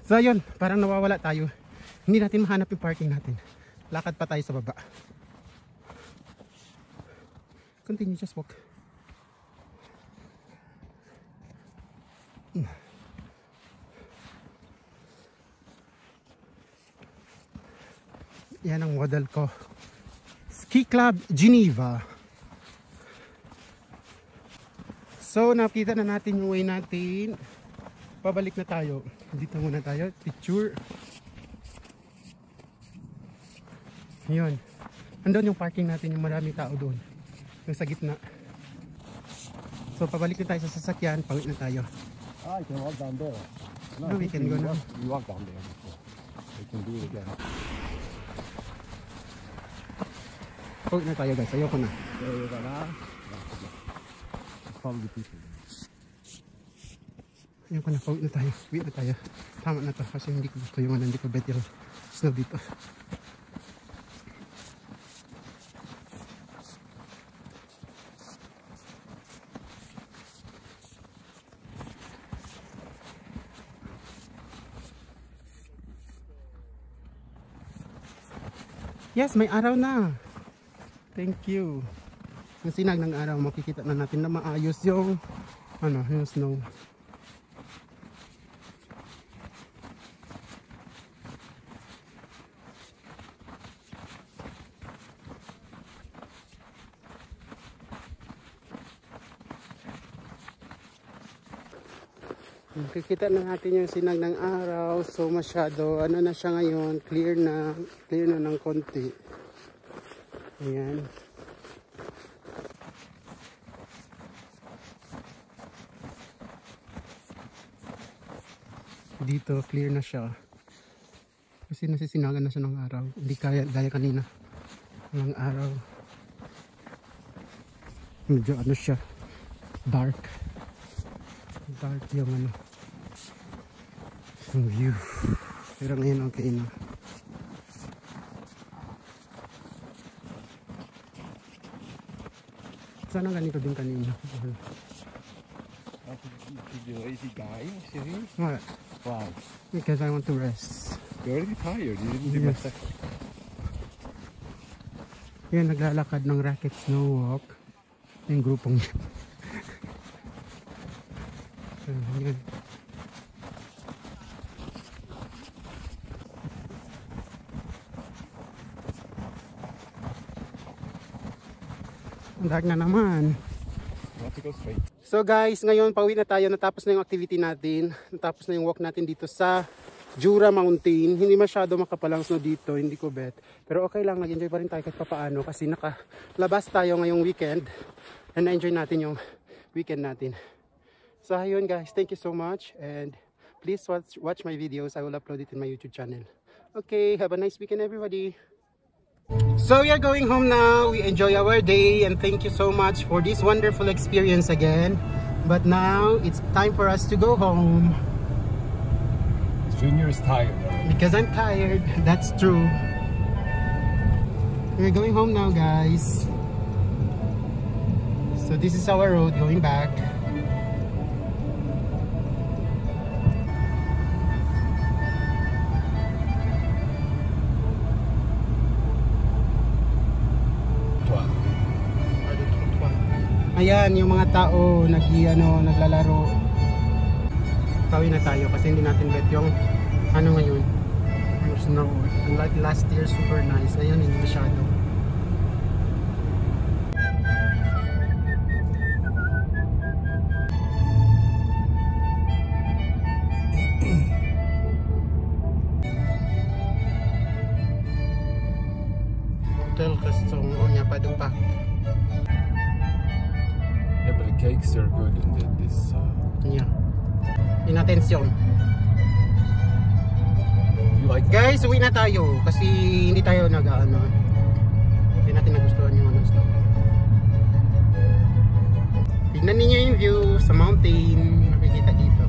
So ayun, parang nawawala tayo. Hindi natin mahanap yung parking natin. Lakad pa tayo sa baba. Continue, just walk. Yan ang model ko. Ski Club Geneva. So nakita na natin yung way natin. Pabalik na tayo. Dito muna tayo. Picture. Yun. Andun yung parking natin. Yung maraming tao doon. Yung sa gitna. So pabalik na tayo sa sasakyan. Pawit na tayo. Ah, you can walk down there. No, we can go now. You walk down there before. We can do it again. Pawit na tayo guys. Ayoko na. Ayoko na. Probably people. Ayoko na. Pawit na tayo. Wait na tayo. Tama na to. Kasi hindi ko gusto yung hindi ko bet yung snow dito. Yes, may araw na. Thank you. Ang sinag ng araw, makikita na natin na maayos yung yung snow. Makikita na natin yung sinag ng araw. So masyado na siya ngayon, clear na ng konti. Ayan. Dito clear na siya. Kasi nasisinagan na siya ng araw. Hindi gaya kanina ng araw. Medyo siya, dark yung yung view. Pero ngayon okay na. Sana ganito din kanina. You're a lazy guy, serious? What? Why? Because I want to rest. You're already tired. You didn't do much exercise. Yan, naglalakad ng Racket Snow Walk. Yung grupong yan. Yan. Ang dark na naman. So guys, ngayon pauwi na tayo. Natapos na yung activity natin. Natapos na yung walk natin dito sa Jura Mountain. Hindi masyado makapalang snow dito. Hindi ko bet. Pero okay lang. Nag-enjoy pa rin tayo kahit papaano. Kasi nakalabas tayo ngayong weekend. And na-enjoy natin yung weekend natin. So ayun guys. Thank you so much. And please watch my videos. I will upload it in my YouTube channel. Okay. Have a nice weekend everybody. So we are going home now. We enjoy our day and thank you so much for this wonderful experience again. But now it's time for us to go home. Junior is tired. Because I'm tired. That's true. We're going home now, guys. So this is our road going back. Ayan, yung mga tao naglalaro. Tawin na tayo kasi hindi natin bet yung ngayon. Yung snow. Like last year, super nice. Ayan, hindi masyado. Hotel Castong Onya Padupak. Yeah, but the cakes are good and this Yeah. Inatensyon. you like Guys, uwi na tayo kasi hindi tayo hindi natin nagustuhan yung snow. Tignan niyo yung view sa mountain, makikita dito.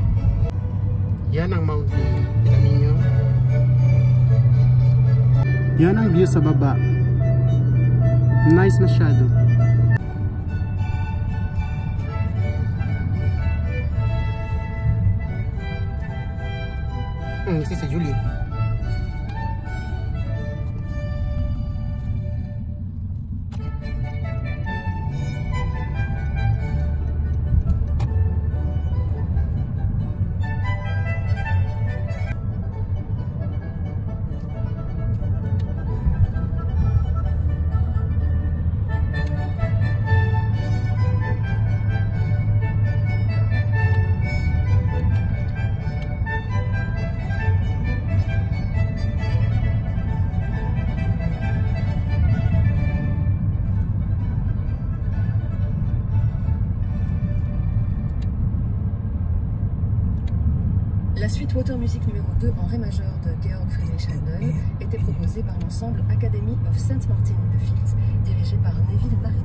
Yan ang mountain. Tignan niyo. Yan ang view sa baba. Nice masyado. Ici c'est Julie. La suite Water Music numéro 2 en Ré majeur de Georg Friedrich Händel était proposée par l'ensemble Academy of St. Martin in the Fields, dirigé par Neville Mariner.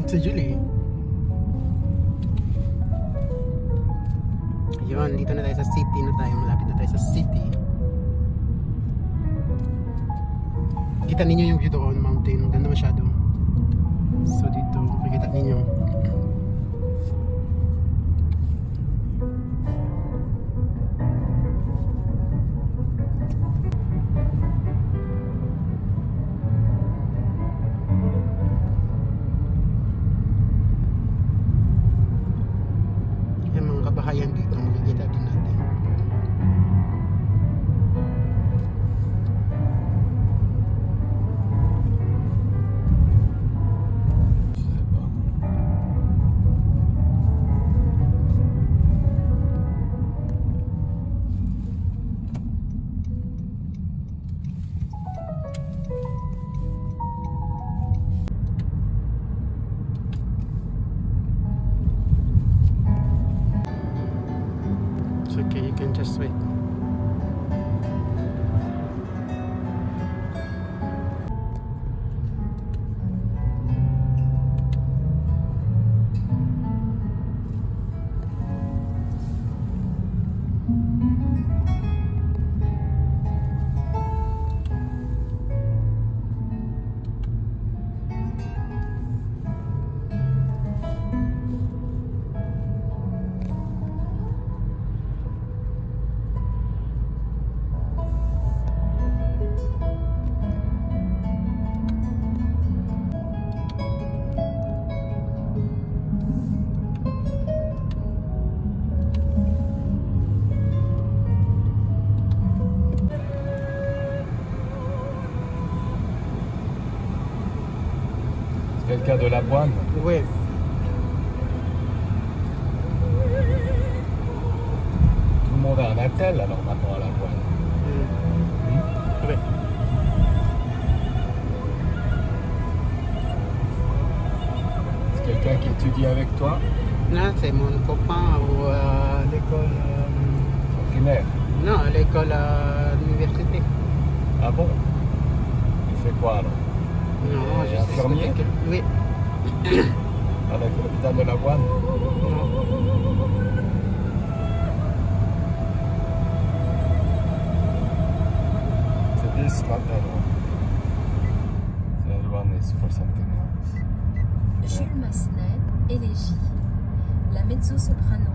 C'est Julie. Yun, dito na tayo sa city na tayo. Malapit na tayo sa city. Kita ninyo yung view doon, mountain. Maganda masyado. So dito, makikita ninyo. Yung mga kabahayan dito, makikita din natin. It's okay, you can just wait. Quelqu'un de Laboine? Oui. Tout le monde a un attel alors maintenant à Laboine. Oui. C'est quelqu'un qui étudie avec toi? Non, c'est mon copain à l'école. Primaire? Non, à l'école à l'université. Ah bon? Il fait quoi alors? Non, je suis infirmier? Oui. Avec l'hôpital de Laboine? Non. C'est this not that one. The other one is for something else. Jules Massenet, Élégie. La mezzo-soprano